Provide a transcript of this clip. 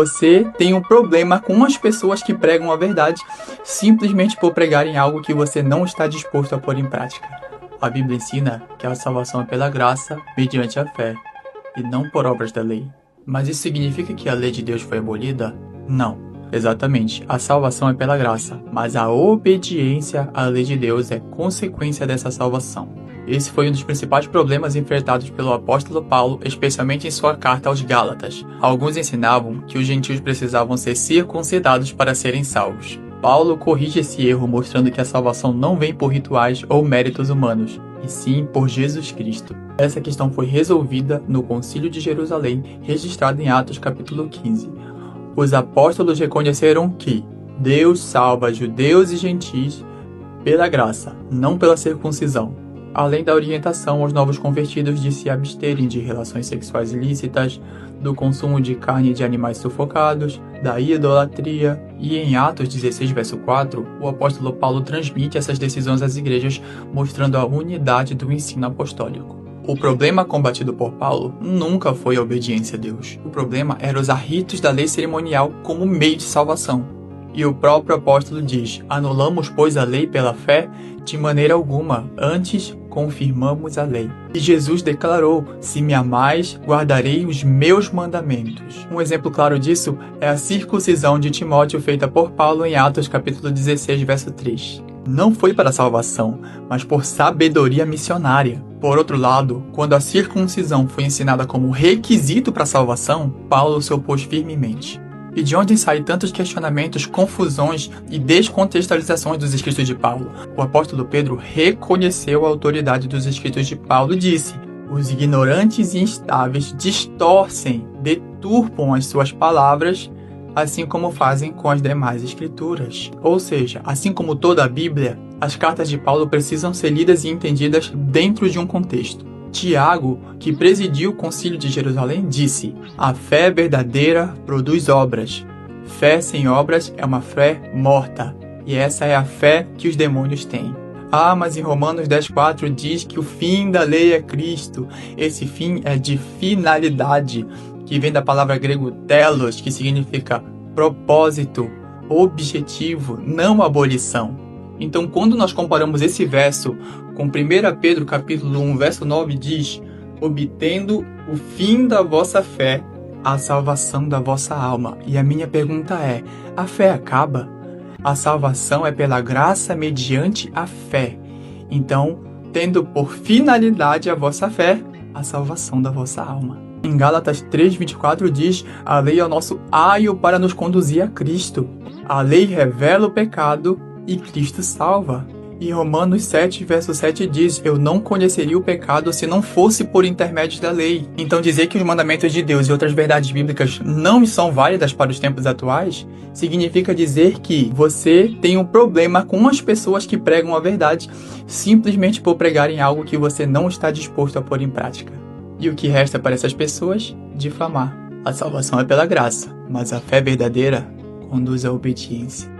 Você tem um problema com as pessoas que pregam a verdade simplesmente por pregarem algo que você não está disposto a pôr em prática. A Bíblia ensina que a salvação é pela graça, mediante a fé, e não por obras da lei. Mas isso significa que a lei de Deus foi abolida? Não. Exatamente, a salvação é pela graça, mas a obediência à lei de Deus é consequência dessa salvação. Esse foi um dos principais problemas enfrentados pelo apóstolo Paulo, especialmente em sua carta aos Gálatas. Alguns ensinavam que os gentios precisavam ser circuncidados para serem salvos. Paulo corrige esse erro, mostrando que a salvação não vem por rituais ou méritos humanos, e sim por Jesus Cristo. Essa questão foi resolvida no Concílio de Jerusalém, registrado em Atos capítulo 15. Os apóstolos reconheceram que Deus salva judeus e gentis pela graça, não pela circuncisão, além da orientação aos novos convertidos de se absterem de relações sexuais ilícitas, do consumo de carne de animais sufocados, da idolatria, e em Atos 16, verso 4, o apóstolo Paulo transmite essas decisões às igrejas, mostrando a unidade do ensino apostólico. O problema combatido por Paulo nunca foi a obediência a Deus. O problema era usar ritos da lei cerimonial como meio de salvação. E o próprio apóstolo diz: anulamos, pois, a lei pela fé? De maneira alguma, antes confirmamos a lei. E Jesus declarou: se me amais, guardarei os meus mandamentos. Um exemplo claro disso é a circuncisão de Timóteo feita por Paulo em Atos capítulo 16, verso 3. Não foi para salvação, mas por sabedoria missionária. Por outro lado, quando a circuncisão foi ensinada como requisito para a salvação, Paulo se opôs firmemente. E de onde saem tantos questionamentos, confusões e descontextualizações dos escritos de Paulo? O apóstolo Pedro reconheceu a autoridade dos escritos de Paulo e disse: os ignorantes e instáveis distorcem, deturpam as suas palavras, assim como fazem com as demais escrituras. Ou seja, assim como toda a Bíblia, as cartas de Paulo precisam ser lidas e entendidas dentro de um contexto. Tiago, que presidiu o Concílio de Jerusalém, disse: a fé verdadeira produz obras. Fé sem obras é uma fé morta, e essa é a fé que os demônios têm. Ah, mas em Romanos 10,4 diz que o fim da lei é Cristo. Esse fim é de finalidade, que vem da palavra grego telos, que significa propósito, objetivo, não abolição. Então, quando nós comparamos esse verso com 1 Pedro capítulo 1, verso 9, diz: obtendo o fim da vossa fé, a salvação da vossa alma. E a minha pergunta é: a fé acaba? A salvação é pela graça mediante a fé. Então, tendo por finalidade a vossa fé, a salvação da vossa alma. Em Gálatas 3,24 diz: a lei é o nosso aio para nos conduzir a Cristo. A lei revela o pecado e Cristo salva. E Romanos 7, verso 7 diz: eu não conheceria o pecado se não fosse por intermédio da lei. Então dizer que os mandamentos de Deus e outras verdades bíblicas não são válidas para os tempos atuais, significa dizer que você tem um problema com as pessoas que pregam a verdade simplesmente por pregarem algo que você não está disposto a pôr em prática. E o que resta para essas pessoas? Difamar. A salvação é pela graça, mas a fé verdadeira conduz à obediência.